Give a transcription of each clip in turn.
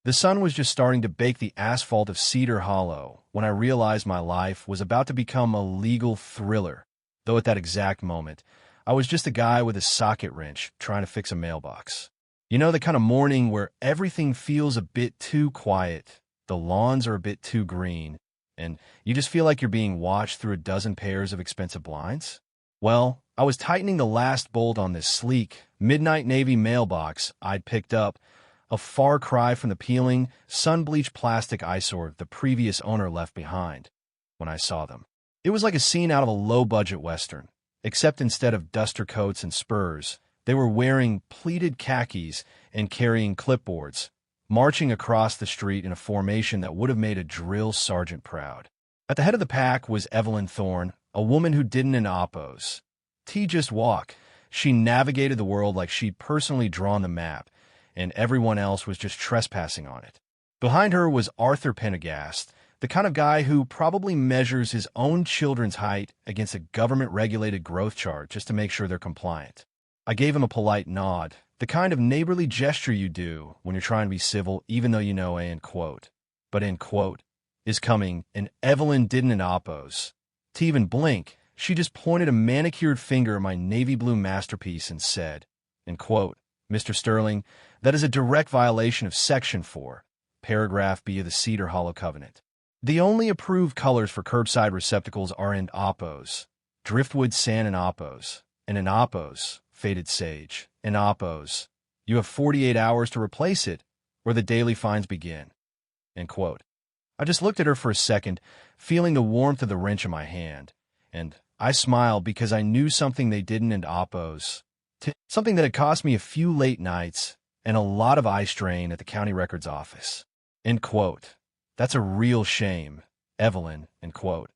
The sun was just starting to bake the asphalt of Cedar Hollow when I realized my life was about to become a legal thriller, though at that exact moment, I was just a guy with a socket wrench trying to fix a mailbox. You know, the kind of morning where everything feels a bit too quiet, the lawns are a bit too green, and you just feel like you're being watched through a dozen pairs of expensive blinds? Well, I was tightening the last bolt on this sleek, midnight navy mailbox I'd picked up, a far cry from the peeling, sun-bleached plastic eyesore the previous owner left behind, when I saw them. It was like a scene out of a low-budget Western, except instead of duster coats and spurs, they were wearing pleated khakis and carrying clipboards, marching across the street in a formation that would have made a drill sergeant proud. At the head of the pack was Evelyn Thorne, a woman who didn't in oppos. Just walk. She navigated the world like she'd personally drawn the map, and everyone else was just trespassing on it. Behind her was Arthur Pendergast, the kind of guy who probably measures his own children's height against a government-regulated growth chart just to make sure they're compliant. I gave him a polite nod, the kind of neighborly gesture you do when you're trying to be civil even though you know a end quote. But end quote is coming, and Evelyn didn't in oppos. To even blink, she just pointed a manicured finger at my navy blue masterpiece and said, end quote, Mr. Sterling, that is a direct violation of Section 4, Paragraph B of the Cedar Hollow Covenant. The only approved colors for curbside receptacles are in oppos, driftwood sand in oppos, and in oppos, faded sage. In oppos, you have 48 hours to replace it, or the daily fines begin. End quote. I just looked at her for a second, feeling the warmth of the wrench in my hand, and I smiled because I knew something they didn't in oppos. Something that had cost me a few late nights and a lot of eye strain at the county records office. End quote. That's a real shame, Evelyn, end quote.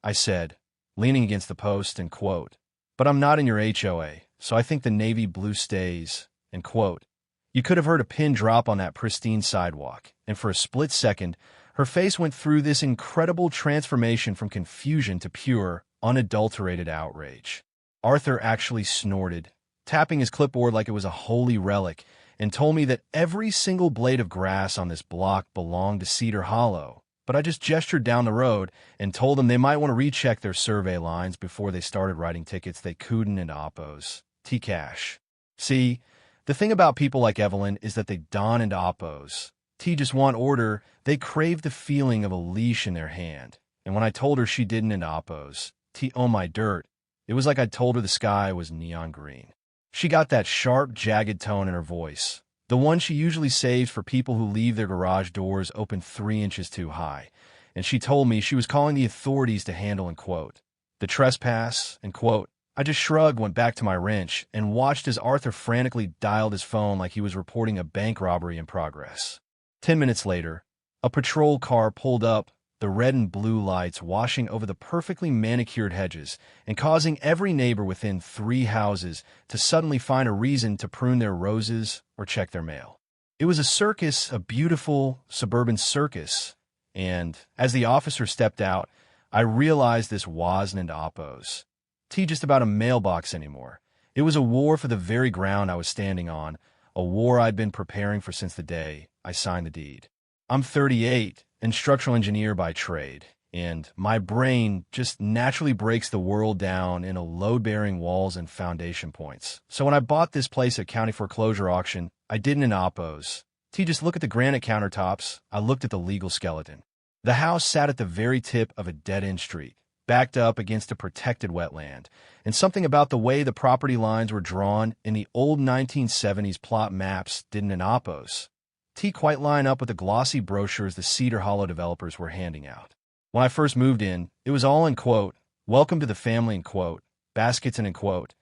I said, leaning against the post, end quote. But I'm not in your HOA, so I think the navy blue stays, end quote. You could have heard a pin drop on that pristine sidewalk, and for a split second, her face went through this incredible transformation from confusion to pure, unadulterated outrage. Arthur actually snorted, tapping his clipboard like it was a holy relic, and told me that every single blade of grass on this block belonged to Cedar Hollow. But I just gestured down the road and told them they might want to recheck their survey lines before they started writing tickets they couldn't in oppos. Cash. See, the thing about people like Evelyn is that they don into oppos. Just want order. They crave the feeling of a leash in their hand. And when I told her she didn't in oppos, oh my dirt, it was like I'd told her the sky was neon green. She got that sharp, jagged tone in her voice, the one she usually saves for people who leave their garage doors open 3 inches too high, and she told me she was calling the authorities to handle, end quote, the trespass, end quote. I just shrugged, went back to my wrench, and watched as Arthur frantically dialed his phone like he was reporting a bank robbery in progress. 10 minutes later, a patrol car pulled up, the red and blue lights washing over the perfectly manicured hedges and causing every neighbor within 3 houses to suddenly find a reason to prune their roses or check their mail. It was a circus, a beautiful suburban circus, and as the officer stepped out, I realized this wasn't oppos. Just about a mailbox anymore. It was a war for the very ground I was standing on, a war I'd been preparing for since the day I signed the deed. I'm 38, and structural engineer by trade, and my brain just naturally breaks the world down into load-bearing walls and foundation points. So when I bought this place at county foreclosure auction, I didn't in oppos. Just look at the granite countertops. I looked at the legal skeleton. The house sat at the very tip of a dead-end street, backed up against a protected wetland, and something about the way the property lines were drawn in the old 1970s plot maps didn't in oppos. Quite line up with the glossy brochures the Cedar Hollow developers were handing out. When I first moved in, it was all in quote, welcome to the family in quote, baskets and in quote,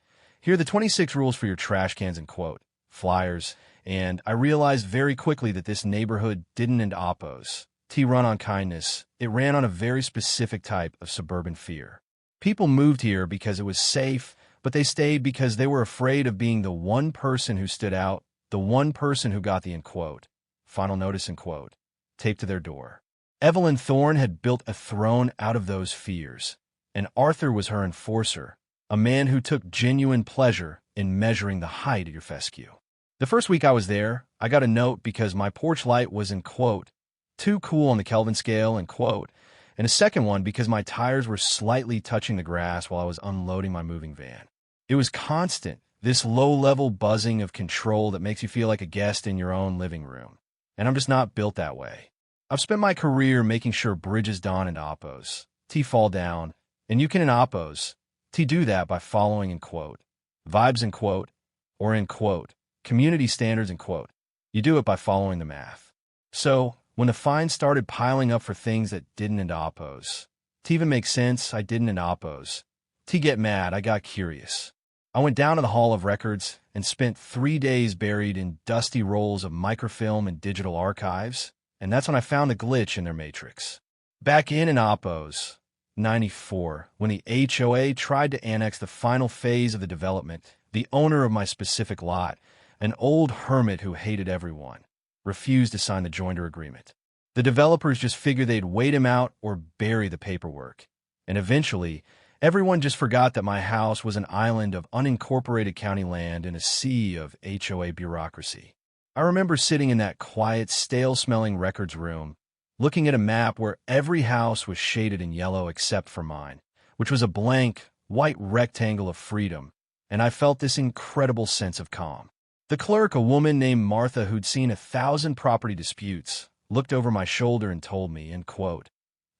here are the 26 rules for your trash cans in quote, flyers, and I realized very quickly that this neighborhood didn't in oppos. Run on kindness, it ran on a very specific type of suburban fear. People moved here because it was safe, but they stayed because they were afraid of being the one person who stood out, the one person who got the in quote, final notice in quote, taped to their door. Evelyn Thorne had built a throne out of those fears, and Arthur was her enforcer, a man who took genuine pleasure in measuring the height of your fescue. The first week I was there, I got a note because my porch light was in quote, too cool on the Kelvin scale, and quote, and a second one because my tires were slightly touching the grass while I was unloading my moving van. It was constant, this low-level buzzing of control that makes you feel like a guest in your own living room. And I'm just not built that way. I've spent my career making sure bridges dawn and oppos, T fall down, and you can in oppos, T do that by following in quote, vibes in quote, or in quote, community standards in quote. You do it by following the math. So, when the fines started piling up for things that didn't in oppos, T even make sense, I didn't in oppos. T get mad, I got curious. I went down to the Hall of Records and spent 3 days buried in dusty rolls of microfilm and digital archives, and that's when I found the glitch in their matrix. Back in oppos, 94, when the HOA tried to annex the final phase of the development, the owner of my specific lot, an old hermit who hated everyone, refused to sign the joinder agreement. The developers just figured they'd wait him out or bury the paperwork. And eventually, everyone just forgot that my house was an island of unincorporated county land in a sea of HOA bureaucracy. I remember sitting in that quiet, stale-smelling records room, looking at a map where every house was shaded in yellow except for mine, which was a blank, white rectangle of freedom, and I felt this incredible sense of calm. The clerk, a woman named Martha who'd seen 1,000 property disputes, looked over my shoulder and told me, in quote,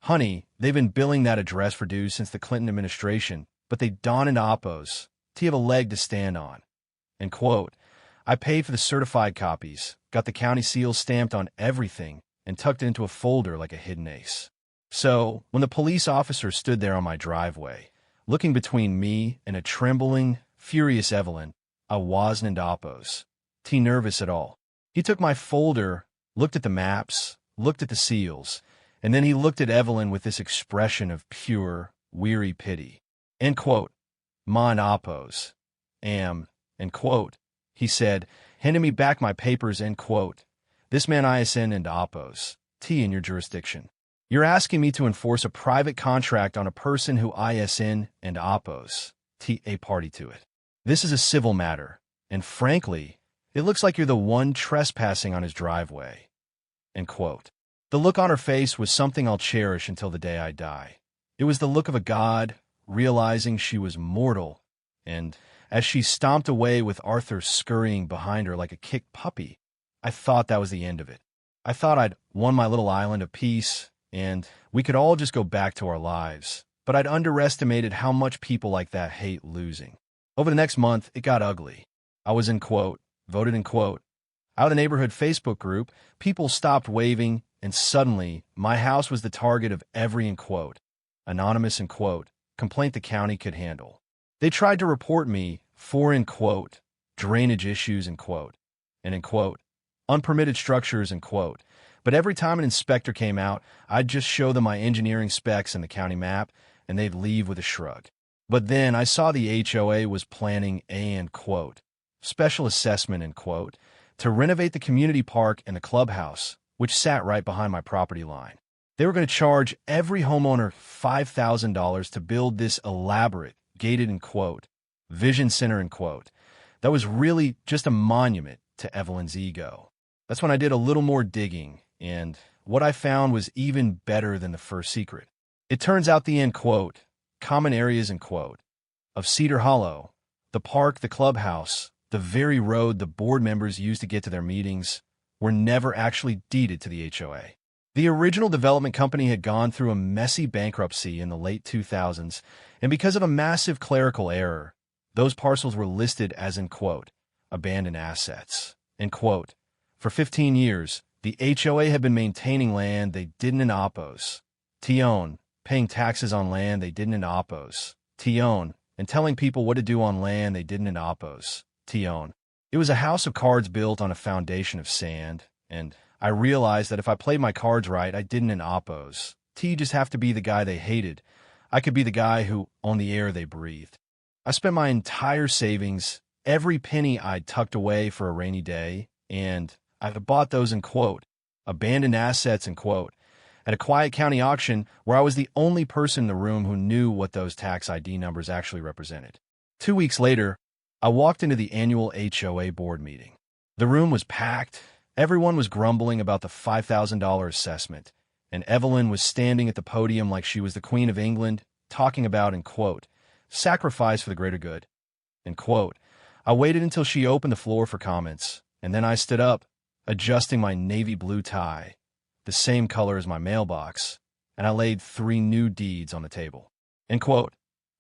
"Honey, they've been billing that address for dues since the Clinton administration, but they dawn in oppos. Do you have a leg to stand on?" End quote. I paid for the certified copies, got the county seals stamped on everything, and tucked it into a folder like a hidden ace. So, when the police officer stood there on my driveway, looking between me and a trembling, furious Evelyn, I wasn't in oppos. T nervous at all. He took my folder, looked at the maps, looked at the seals, and then he looked at Evelyn with this expression of pure, weary pity. End quote. Ma in oppos. Am, end quote. He said, handing me back my papers, end quote. This man ISN and oppos. T in your jurisdiction. You're asking me to enforce a private contract on a person who ISN and oppos. T a party to it. This is a civil matter, and frankly, it looks like you're the one trespassing on his driveway. End quote. The look on her face was something I'll cherish until the day I die. It was the look of a god, realizing she was mortal, and as she stomped away with Arthur scurrying behind her like a kicked puppy, I thought that was the end of it. I thought I'd won my little island of peace, and we could all just go back to our lives, but I'd underestimated how much people like that hate losing. Over the next month, it got ugly. I was in quote, voted in quote. Out of the neighborhood Facebook group, people stopped waving, and suddenly, my house was the target of every in quote, anonymous in quote, complaint the county could handle. They tried to report me for in quote, drainage issues in quote, and in quote, unpermitted structures in quote. But every time an inspector came out, I'd just show them my engineering specs and the county map, and they'd leave with a shrug. But then I saw the HOA was planning a, in quote, special assessment in quote, to renovate the community park and the clubhouse, which sat right behind my property line. They were going to charge every homeowner $5,000 to build this elaborate, gated in quote, vision center in quote, that was really just a monument to Evelyn's ego. That's when I did a little more digging, and what I found was even better than the first secret. It turns out the end quote, common areas in quote, of Cedar Hollow, the park, the clubhouse, the very road the board members used to get to their meetings, were never actually deeded to the HOA. The original development company had gone through a messy bankruptcy in the late 2000s, and because of a massive clerical error, those parcels were listed as in quote, abandoned assets, end quote. For 15 years, the HOA had been maintaining land they didn't in oppos, T-own, paying taxes on land they didn't in oppos, T-own, and telling people what to do on land they didn't in oppos, T-own. It was a house of cards built on a foundation of sand, and I realized that if I played my cards right, I didn't in oppos. T just have to be the guy they hated. I could be the guy who, on the air they breathed. I spent my entire savings, every penny I'd tucked away for a rainy day, and I bought those in quote, abandoned assets in quote, at a quiet county auction where I was the only person in the room who knew what those tax ID numbers actually represented. 2 weeks later, I walked into the annual HOA board meeting. The room was packed. Everyone was grumbling about the $5,000 assessment, and Evelyn was standing at the podium like she was the Queen of England, talking about, and quote, sacrifice for the greater good, end quote. I waited until she opened the floor for comments, and then I stood up, adjusting my navy blue tie, the same color as my mailbox, and I laid 3 new deeds on the table. End quote.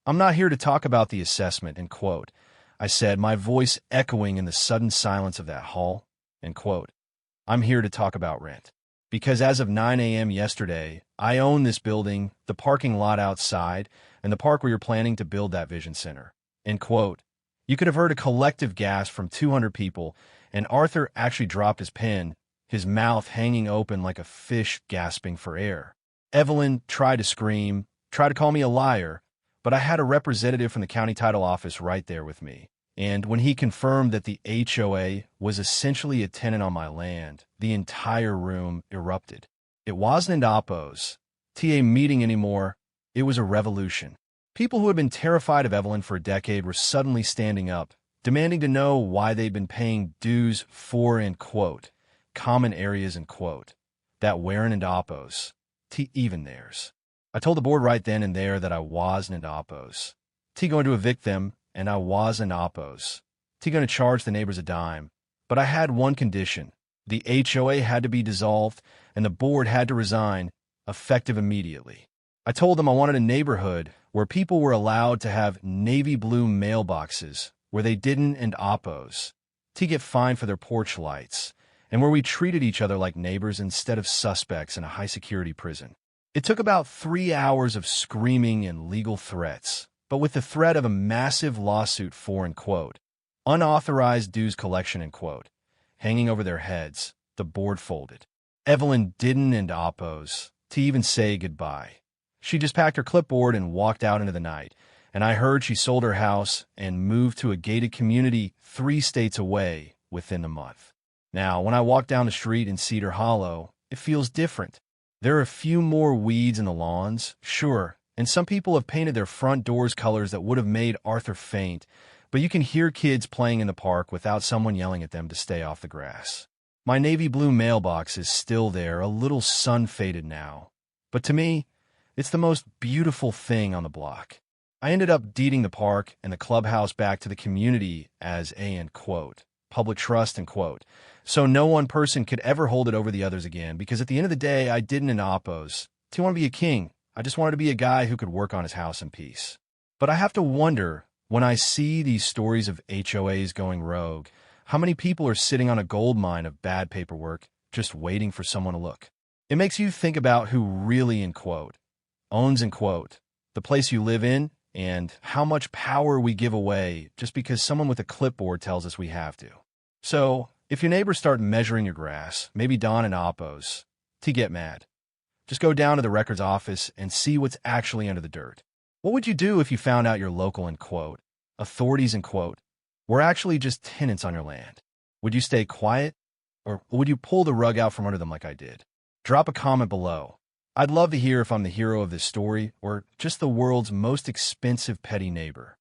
I'm not here to talk about the assessment, end quote, I said, my voice echoing in the sudden silence of that hall, end quote. I'm here to talk about rent. Because as of 9 a.m. yesterday, I own this building, the parking lot outside, and the park where you're planning to build that vision center. End quote. You could have heard a collective gasp from 200 people, and Arthur actually dropped his pen, his mouth hanging open like a fish gasping for air. Evelyn tried to scream, tried to call me a liar, but I had a representative from the county title office right there with me. And when he confirmed that the HOA was essentially a tenant on my land, the entire room erupted. It wasn't an oppose, TA meeting anymore. It was a revolution. People who had been terrified of Evelyn for a decade were suddenly standing up, demanding to know why they'd been paying dues for, end quote, common areas, end quote, that weren't an oppose, even theirs. I told the board right then and there that I wasn't an oppose. Going to evict them, and I was an oppose. Going to charge the neighbors a dime. But I had one condition. The HOA had to be dissolved, and the board had to resign, effective immediately. I told them I wanted a neighborhood where people were allowed to have navy blue mailboxes, where they didn't and oppose, get fined for their porch lights, and where we treated each other like neighbors instead of suspects in a high-security prison. It took about 3 hours of screaming and legal threats, but with the threat of a massive lawsuit for, end quote, unauthorized dues collection, end quote, hanging over their heads, the board folded. Evelyn didn't and oppose to even say goodbye. She just packed her clipboard and walked out into the night, and I heard she sold her house and moved to a gated community 3 states away within a month. Now, when I walk down the street in Cedar Hollow, it feels different. There are a few more weeds in the lawns, sure, and some people have painted their front doors colors that would have made Arthur faint, but you can hear kids playing in the park without someone yelling at them to stay off the grass. My navy blue mailbox is still there, a little sun-faded now, but to me, it's the most beautiful thing on the block. I ended up deeding the park and the clubhouse back to the community as a, end quote, public trust, end quote, so no one person could ever hold it over the others again, because at the end of the day, I didn't an oppose. I want to be a king. I just wanted to be a guy who could work on his house in peace. But I have to wonder, when I see these stories of HOAs going rogue, how many people are sitting on a gold mine of bad paperwork, just waiting for someone to look. It makes you think about who really, end quote, owns, end quote, the place you live in, and how much power we give away just because someone with a clipboard tells us we have to. So, if your neighbors start measuring your grass, maybe don an oppose, to get mad. Just go down to the records office and see what's actually under the dirt. What would you do if you found out your local, end quote, authorities, end quote, were actually just tenants on your land? Would you stay quiet, or would you pull the rug out from under them like I did? Drop a comment below. I'd love to hear if I'm the hero of this story or just the world's most expensive petty neighbor.